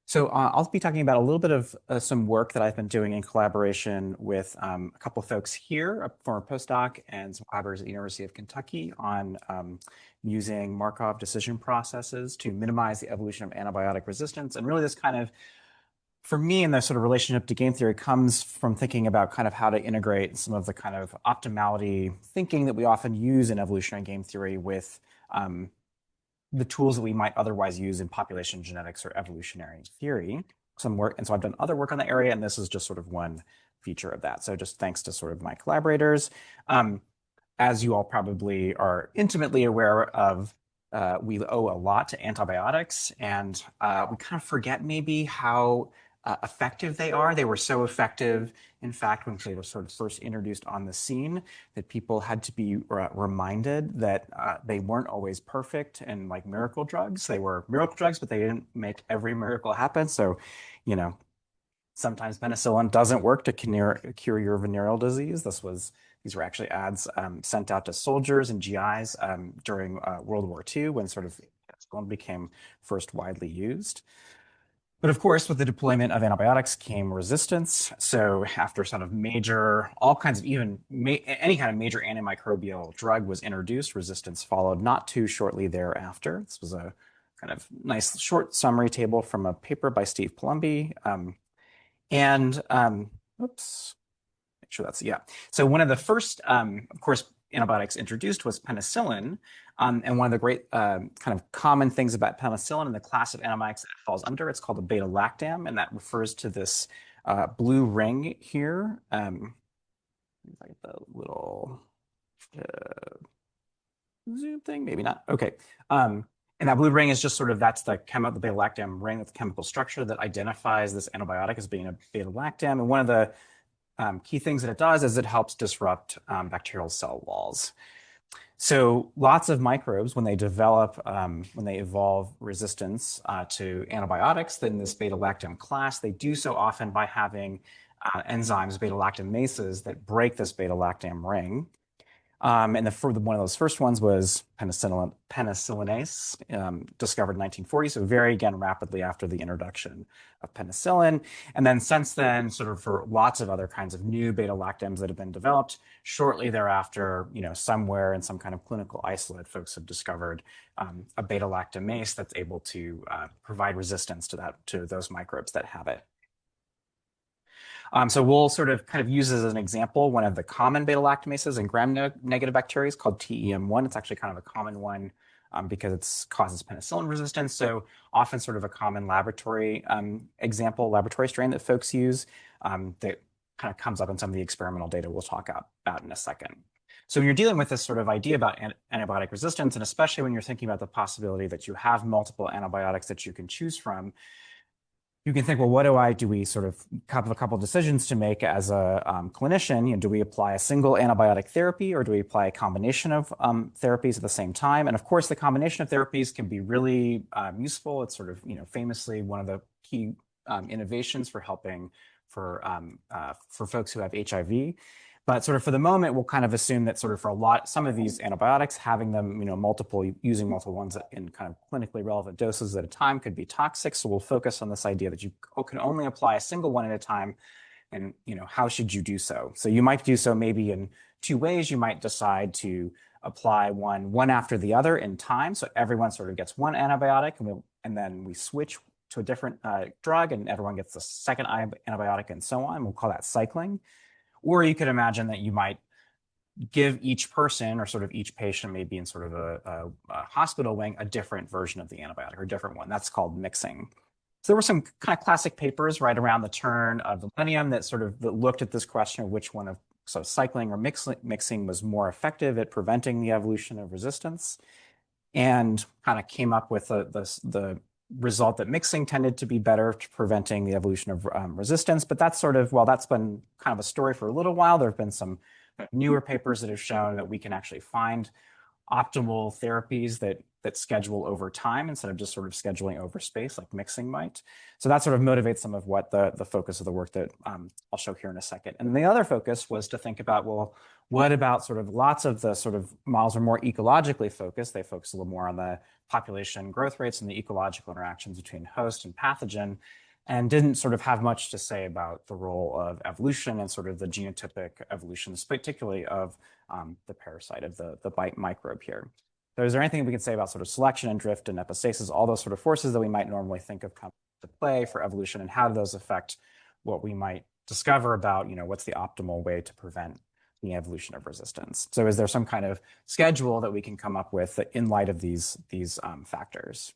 So I'll be talking about a little bit of some work that I've been doing in collaboration with a couple of folks here, a former postdoc, and some collaborators at the University of Kentucky on using Markov decision processes to minimize the evolution of antibiotic resistance. And really this kind of, for me, in the sort of relationship to game theory comes from thinking about kind of how to integrate some of the kind of optimality thinking that we often use in evolutionary game theory with the tools that we might otherwise use in population genetics or evolutionary theory. Some work, and so I've done other work on the area, and this is just sort of one feature of that. So just thanks to sort of my collaborators. As you all probably are intimately aware of, we owe a lot to antibiotics, and we kind of forget maybe how effective they are. They were so effective, in fact, when they were sort of first introduced on the scene, that people had to be reminded that they weren't always perfect and like miracle drugs. They were miracle drugs, but they didn't make every miracle happen. So, you know, sometimes penicillin doesn't work to cure your venereal disease. These were actually ads sent out to soldiers and GIs during World War II when sort of penicillin became first widely used. But of course, with the deployment of antibiotics came resistance. So after sort of all kinds of any kind of major antimicrobial drug was introduced, resistance followed not too shortly thereafter. This was a kind of nice short summary table from a paper by Steve Palumbi. Oops, make sure that's, yeah. So one of the first, of course, antibiotics introduced was penicillin. And one of the great kind of common things about penicillin and the class of antibiotics that it falls under, it's called a beta-lactam, and that refers to this blue ring here. If I get the little zoom thing, maybe not. Okay. And that blue ring is just sort of, that's the beta-lactam ring, that's the chemical structure that identifies this antibiotic as being a beta-lactam. And one of the key things that it does is it helps disrupt bacterial cell walls. So lots of microbes, when they evolve resistance to antibiotics, then this beta-lactam class, they do so often by having enzymes, beta-lactamases, that break this beta-lactam ring. And one of those first ones was penicillinase, discovered in 1940, so very, again, rapidly after the introduction of penicillin. And then since then, sort of for lots of other kinds of new beta-lactams that have been developed, shortly thereafter, somewhere in some kind of clinical isolate, folks have discovered a beta-lactamase that's able to provide resistance to those microbes that have it. So we'll sort of kind of use as an example one of the common beta-lactamases in gram-negative bacteria called TEM1. It's actually kind of a common one because it causes penicillin resistance. So often sort of a common laboratory laboratory strain that folks use that kind of comes up in some of the experimental data we'll talk about in a second. So when you're dealing with this sort of idea about antibiotic resistance, and especially when you're thinking about the possibility that you have multiple antibiotics that you can choose from, you can think, well, what do we sort of have a couple of decisions to make as a clinician? Do we apply a single antibiotic therapy, or do we apply a combination of therapies at the same time? And of course, the combination of therapies can be really useful. It's sort of, famously one of the key innovations for helping for folks who have HIV. But sort of for the moment, we'll kind of assume that sort of some of these antibiotics, having them, using multiple ones in kind of clinically relevant doses at a time could be toxic. So we'll focus on this idea that you can only apply a single one at a time. And, how should you do so? So you might do so maybe in two ways. You might decide to apply one after the other in time. So everyone sort of gets one antibiotic, and then we switch to a different drug, and everyone gets the second antibiotic, and so on. We'll call that cycling. Or you could imagine that you might give each person, or sort of each patient, maybe in sort of a hospital wing, a different version of the antibiotic, or a different one. That's called mixing. So there were some kind of classic papers right around the turn of the millennium that looked at this question of which one of cycling or mixing was more effective at preventing the evolution of resistance, and kind of came up with the result that mixing tended to be better to preventing the evolution of resistance. But that's that's been kind of a story for a little while. There have been some newer papers that have shown that we can actually find optimal therapies that that schedule over time instead of just sort of scheduling over space like mixing might. So that sort of motivates some of what the focus of the work that I'll show here in a second. And the other focus was to think about, well, what about sort of lots of the sort of models are more ecologically focused. They focus a little more on the population growth rates and the ecological interactions between host and pathogen, and didn't sort of have much to say about the role of evolution and sort of the genotypic evolutions, particularly of the parasite of the bite microbe here. So is there anything we can say about sort of selection and drift and epistasis, all those sort of forces that we might normally think of come to play for evolution, and how do those affect what we might discover about, what's the optimal way to prevent the evolution of resistance? So is there some kind of schedule that we can come up with in light of these factors?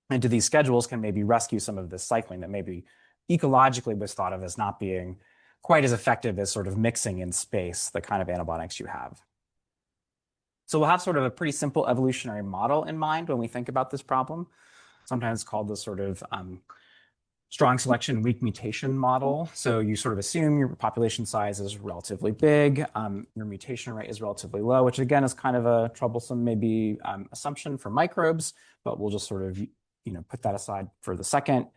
And do these schedules can maybe rescue some of this cycling that maybe ecologically was thought of as not being quite as effective as sort of mixing in space the kind of antibiotics you have? So we'll have sort of a pretty simple evolutionary model in mind when we think about this problem, sometimes called the sort of strong selection, weak mutation model. So you sort of assume your population size is relatively big, your mutation rate is relatively low, which again is kind of a troublesome maybe assumption for microbes, but we'll just sort of put that aside for the second.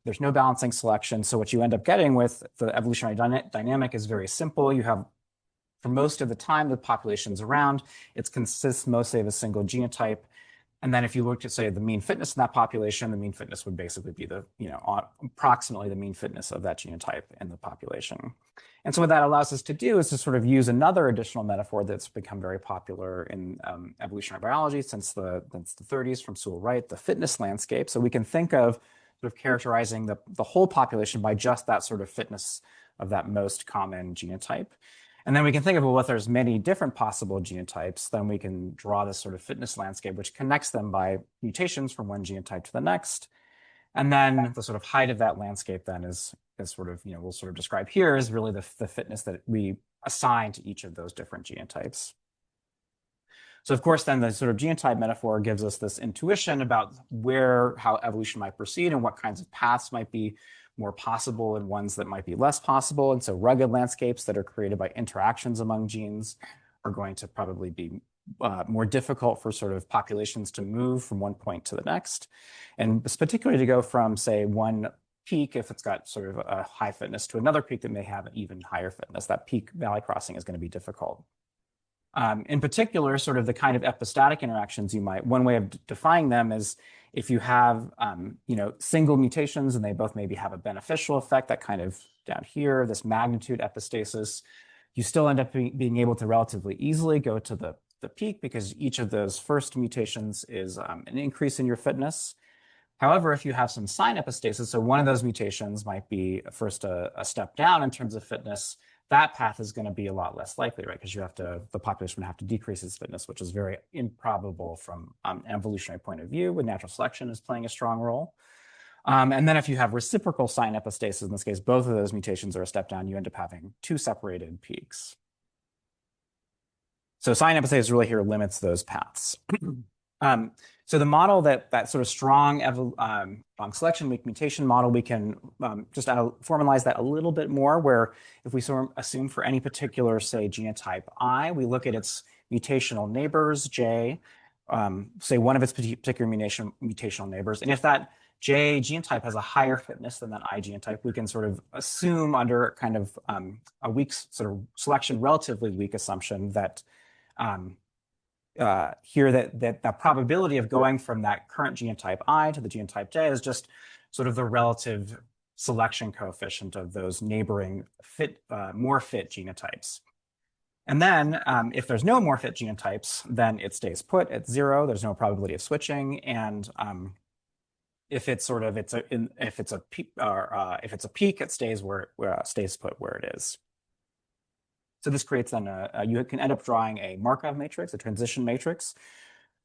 There's no balancing selection. So what you end up getting with the evolutionary dynamic is very simple. You have, for most of the time, the population's around. It consists mostly of a single genotype. And then if you looked at, say, the mean fitness in that population, the mean fitness would basically be approximately the mean fitness of that genotype in the population. And so what that allows us to do is to sort of use another additional metaphor that's become very popular in evolutionary biology since the 30s from Sewell Wright, the fitness landscape. So we can think of sort of characterizing the whole population by just that sort of fitness of that most common genotype. And then we can think of, well, if there's many different possible genotypes, then we can draw this sort of fitness landscape, which connects them by mutations from one genotype to the next. And then the sort of height of that landscape then is sort of, we'll sort of describe here is really the fitness that we assign to each of those different genotypes. So of course, then the sort of genotype metaphor gives us this intuition about how evolution might proceed and what kinds of paths might be more possible and ones that might be less possible. And so rugged landscapes that are created by interactions among genes are going to probably be more difficult for sort of populations to move from one point to the next. And particularly to go from, say, one peak, if it's got sort of a high fitness, to another peak that may have an even higher fitness. That peak valley crossing is going to be difficult. In particular, sort of the kind of epistatic interactions one way of defining them is if you have, single mutations and they both maybe have a beneficial effect, that kind of down here, this magnitude epistasis, you still end up being able to relatively easily go to the peak because each of those first mutations is an increase in your fitness. However, if you have some sign epistasis, so one of those mutations might be first a step down in terms of fitness, that path is going to be a lot less likely, right? Because the population would have to decrease its fitness, which is very improbable from an evolutionary point of view, with natural selection is playing a strong role. And then if you have reciprocal sign epistasis, in this case, both of those mutations are a step down, you end up having two separated peaks. So sign epistasis really here limits those paths. So the model that sort of strong selection, weak mutation model, we can just formalize that a little bit more, where if we sort of assume for any particular, say, genotype I, we look at its mutational neighbors, J, say one of its particular mutational neighbors. And if that J genotype has a higher fitness than that I genotype, we can sort of assume under kind of a weak sort of selection, relatively weak assumption that here that probability of going from that current genotype I to the genotype J is just sort of the relative selection coefficient of those neighboring more fit genotypes. And then if there's no more fit genotypes, then it stays put at 0. There's no probability of switching. And if it's a peak, it stays stays put where it is. So this creates then you can end up drawing a Markov matrix, a transition matrix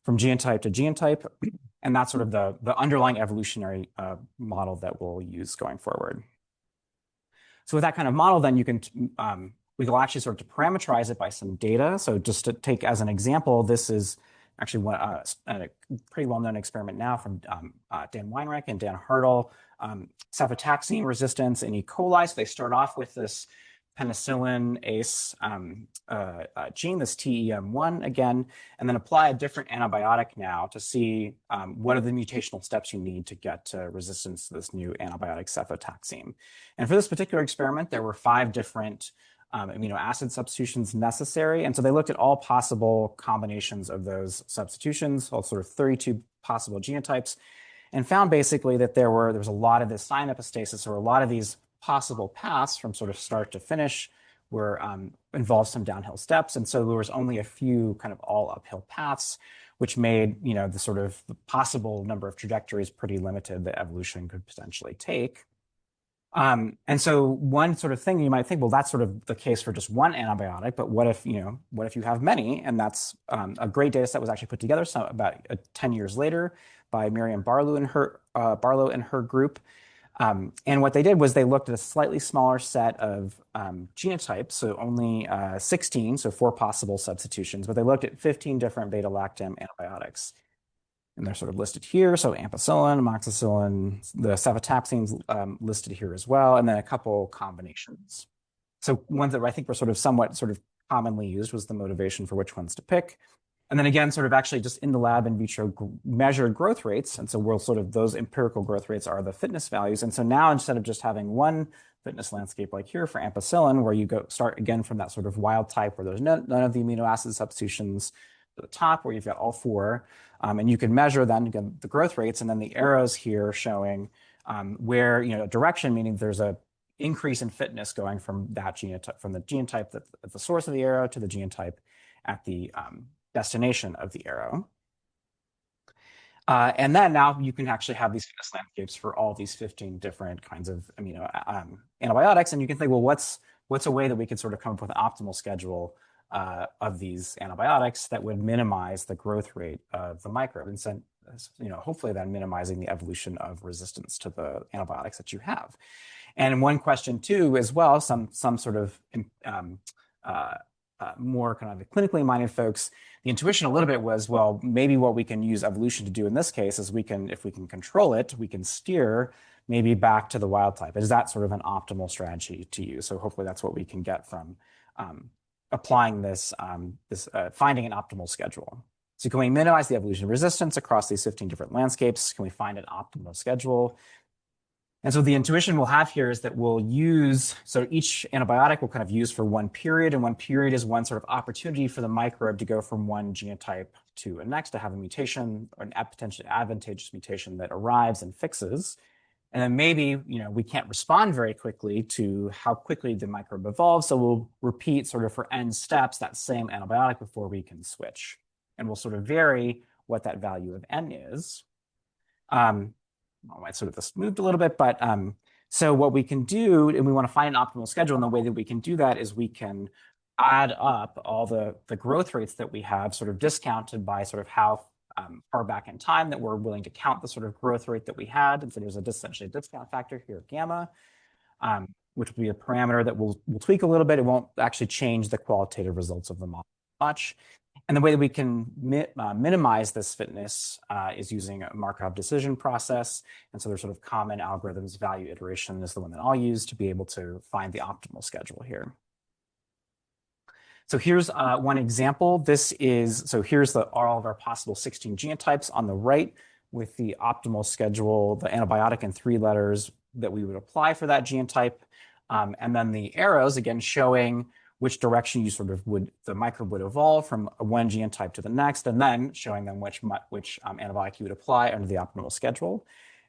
from genotype to genotype. And that's sort of the underlying evolutionary model that we'll use going forward. So with that kind of model, then we will actually sort of parameterize it by some data. So just to take as an example, this is actually a pretty well-known experiment now from Dan Weinreich and Dan Hartle, cefotaxime resistance in E. coli. So they start off with this penicillin ACE gene, this TEM1 again, and then apply a different antibiotic now to see what are the mutational steps you need to get to resistance to this new antibiotic cefotaxime. And for this particular experiment, there were 5 different amino acid substitutions necessary. And so they looked at all possible combinations of those substitutions, all sort of 32 possible genotypes, and found basically that there was a lot of this sign epistasis, or a lot of these possible paths from sort of start to finish were involved some downhill steps. And so there was only a few kind of all uphill paths, which made, the sort of the possible number of trajectories pretty limited that evolution could potentially take. And so one sort of thing you might think, well, that's sort of the case for just one antibiotic, but what if you have many? And that's a great data set was actually put together about 10 years later by Miriam Barlow and her group. And what they did was they looked at a slightly smaller set of genotypes, so only 16, so 4 possible substitutions, but they looked at 15 different beta-lactam antibiotics. And they're sort of listed here. So ampicillin, amoxicillin, the cefotaxime's listed here as well, and then a couple combinations. So ones that I think were somewhat commonly used was the motivation for which ones to pick. And then again, sort of actually just in the lab in vitro measured growth rates. And so we'll those empirical growth rates are the fitness values. And so now instead of just having one fitness landscape like here for ampicillin, where you start again from that sort of wild type where there's none of the amino acid substitutions to the top, where you've got all 4, and you can measure then again the growth rates, and then the arrows here showing where direction, meaning there's a increase in fitness going from that genotype, from the genotype that's at the source of the arrow to the genotype at the destination of the arrow. And then now you can actually have these fitness landscapes for all these 15 different kinds of antibiotics, and you can think, well, what's a way that we could sort of come up with an optimal schedule of these antibiotics that would minimize the growth rate of the microbe, and so, hopefully then minimizing the evolution of resistance to the antibiotics that you have. And one question too, as well, some sort of more kind of clinically minded folks, the intuition a little bit was, well, maybe what we can use evolution to do in this case is if we can control it, we can steer maybe back to the wild type. Is that sort of an optimal strategy to use? So hopefully that's what we can get from applying this, finding an optimal schedule. So can we minimize the evolution of resistance across these 15 different landscapes? Can we find an optimal schedule? And so the intuition we'll have here is that we'll use, so each antibiotic will kind of use for one period, and one period is one sort of opportunity for the microbe to go from one genotype to a next, to have a mutation or an potentially advantageous mutation that arrives and fixes. And then maybe, we can't respond very quickly to how quickly the microbe evolves. So we'll repeat sort of for n steps that same antibiotic before we can switch. And we'll sort of vary what that value of n is. I sort of this moved a little bit, but so what we can do, and we want to find an optimal schedule, and the way that we can do that is we can add up all the growth rates that we have sort of discounted by sort of how far back in time that we're willing to count the sort of growth rate that we had. And so there's essentially a discount factor here, gamma, which will be a parameter that we'll tweak a little bit. It won't actually change the qualitative results of the model much. And the way that we can minimize this fitness is using a Markov decision process. And so there's sort of common algorithms. Value iteration is the one that I'll use to be able to find the optimal schedule here. So here's one example. So here's all of our possible 16 genotypes on the right with the optimal schedule, the antibiotic in 3 letters that we would apply for that genotype. And then the arrows, again, showing which direction the microbe would evolve from one genotype to the next, and then showing them which antibiotic you would apply under the optimal schedule.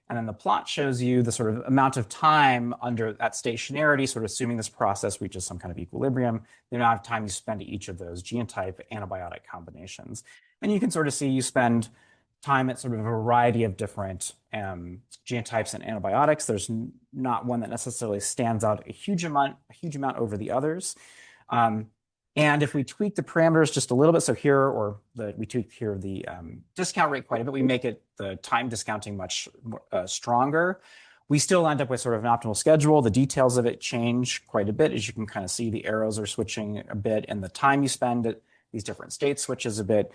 And then the plot shows you the sort of amount of time under that stationarity, sort of assuming this process reaches some kind of equilibrium, the amount of time you spend at each of those genotype antibiotic combinations. And you can sort of see you spend time at sort of a variety of different genotypes and antibiotics. There's not one that necessarily stands out a huge amount over the others. And if we tweak the parameters just a little bit, so here, we tweak here the discount rate quite a bit, we make the time discounting much stronger, we still end up with sort of an optimal schedule. The details of it change quite a bit. As you can kind of see, the arrows are switching a bit, and the time you spend at these different states switches a bit.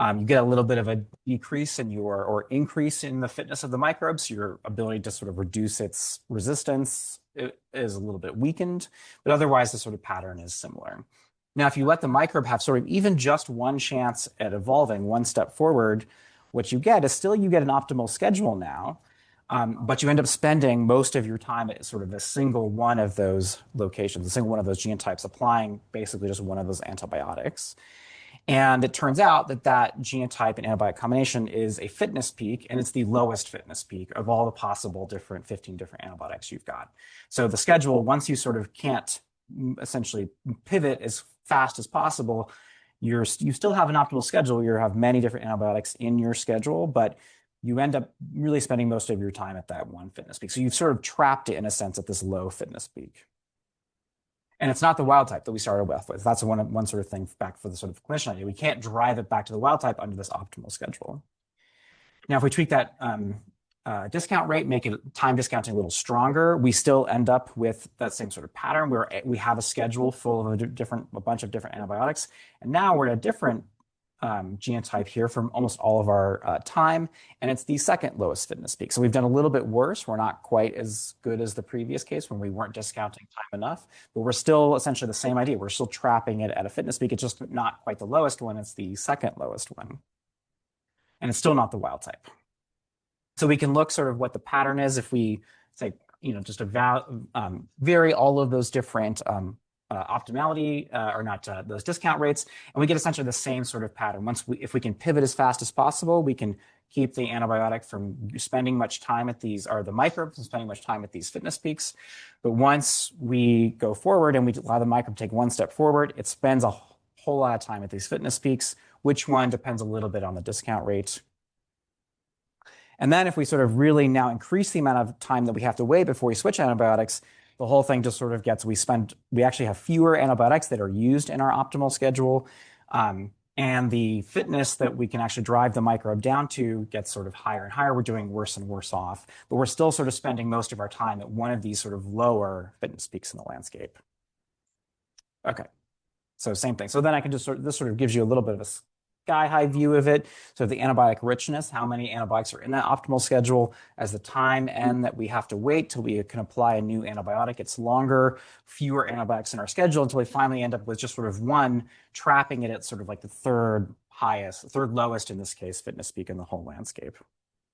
You get a little bit of a decrease in or increase in the fitness of the microbes. Your ability to sort of reduce its resistance is a little bit weakened, but otherwise the sort of pattern is similar. Now, if you let the microbe have sort of even just one chance at evolving, one step forward, what you get is still you get an optimal schedule now, but you end up spending most of your time at sort of a single one of those locations, a single one of those genotypes, applying basically just one of those antibiotics. And it turns out that that genotype and antibiotic combination is a fitness peak, and it's the lowest fitness peak of all the possible 15 different antibiotics you've got. So the schedule, once you sort of can't essentially pivot as fast as possible, you still have an optimal schedule. You have many different antibiotics in your schedule, but you end up really spending most of your time at that one fitness peak. So you've sort of trapped it in a sense at this low fitness peak. And it's not the wild type that we started with. That's one sort of thing back for the sort of clinician idea. We can't drive it back to the wild type under this optimal schedule. Now, if we tweak that discount rate, make it time discounting a little stronger, we still end up with that same sort of pattern where we have a schedule full of a bunch of different antibiotics. And now we're at a different genotype here from almost all of our time, and it's the second lowest fitness peak. So we've done a little bit worse. We're not quite as good as the previous case when we weren't discounting time enough, but we're still essentially the same idea. We're still trapping it at a fitness peak. It's just not quite the lowest one. It's the second lowest one. And it's still not the wild type. So we can look sort of what the pattern is if we say, just vary all of those different optimality or not those discount rates, and we get essentially the same sort of pattern. If we can pivot as fast as possible, we can keep the antibiotic from spending much time at these, or the microbe from spending much time at these fitness peaks. But once we go forward and we allow the microbe to take one step forward, it spends a whole lot of time at these fitness peaks. Which one depends a little bit on the discount rate. And then if we sort of really now increase the amount of time that we have to wait before we switch antibiotics, the whole thing just sort of gets, we actually have fewer antibiotics that are used in our optimal schedule. And the fitness that we can actually drive the microbe down to gets sort of higher and higher. We're doing worse and worse off, but we're still sort of spending most of our time at one of these sort of lower fitness peaks in the landscape. Okay, so same thing. So then I can just this sort of gives you a little bit of a sky-high view of it. So the antibiotic richness, how many antibiotics are in that optimal schedule. As the time and that we have to wait till we can apply a new antibiotic, it's longer, fewer antibiotics in our schedule until we finally end up with just sort of one, trapping it at sort of like the third lowest in this case, fitness peak in the whole landscape.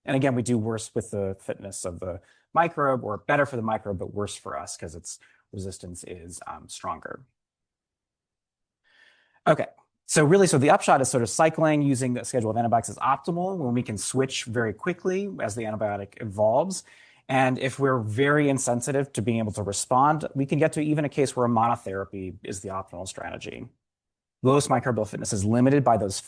And again, we do worse with the fitness of the microbe, or better for the microbe, but worse for us because its resistance is stronger. Okay. So the upshot is sort of cycling using the schedule of antibiotics is optimal when we can switch very quickly as the antibiotic evolves. And if we're very insensitive to being able to respond, we can get to even a case where a monotherapy is the optimal strategy. Lowest microbial fitness is limited by those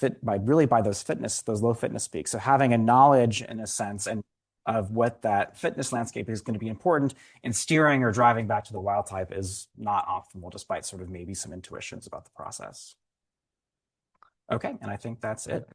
low fitness peaks. So having a knowledge in a sense and of what that fitness landscape is going to be important in steering or driving back to the wild type is not optimal, despite sort of maybe some intuitions about the process. Okay, and I think that's it.